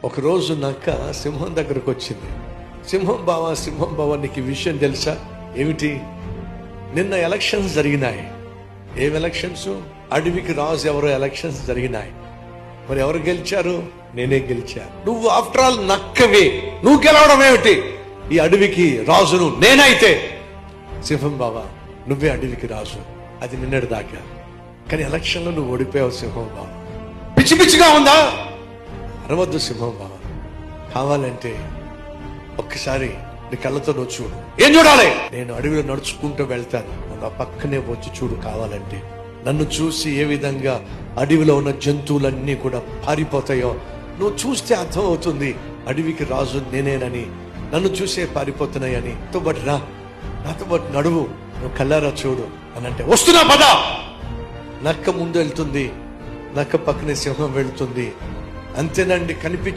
ఒకరోజు నక్క సింహం దగ్గరకు వచ్చింది. సింహం బావ నీకు ఈ విషయం తెలుసా? ఏమిటి? నిన్న ఎలక్షన్స్ జరిగినాయి. ఏం ఎలక్షన్స్? అడవికి రాజు ఎవరో ఎలక్షన్స్ జరిగినాయి. మరి ఎవరు గెలిచారు? నేనే గెలిచా. నువ్వు ఆఫ్టర్ ఆల్ నక్కవే, నువ్వు గెలవడం ఏమిటి? ఈ అడవికి రాజును నేనైతే. సింహం బావ, నువ్వే అడవికి రాజు, అది నిన్నటి దాకా. కానీ ఎలక్షన్లో నువ్వు ఓడిపోయావు సింహం బావ. పిచ్చి పిచ్చిగా ఉందా? అరవద్దు సింహం బావ. కావాలంటే ఒక్కసారి నీ కళ్ళతో నువ్వు చూడు. ఏం చూడాలి? నేను అడవిలో నడుచుకుంటూ వెళ్తాను, నా పక్కనే వచ్చి చూడు. కావాలంటే నన్ను చూసి ఏ విధంగా అడవిలో ఉన్న జంతువులన్నీ కూడా పారిపోతాయో నువ్వు చూస్తే అర్థం అవుతుంది. అడవికి రాజు నేనేనని, నన్ను చూసే పారిపోతున్నాయని. నాతో పాటు రా, నాతో పాటు నడువు, నువ్వు కళ్ళారా చూడు అని అంటే వస్తున్నా పద. నక్క ముందు వెళ్తుంది, నక్క పక్కనే సింహం వెళ్తుంది. అంతేనండి, కనిపించి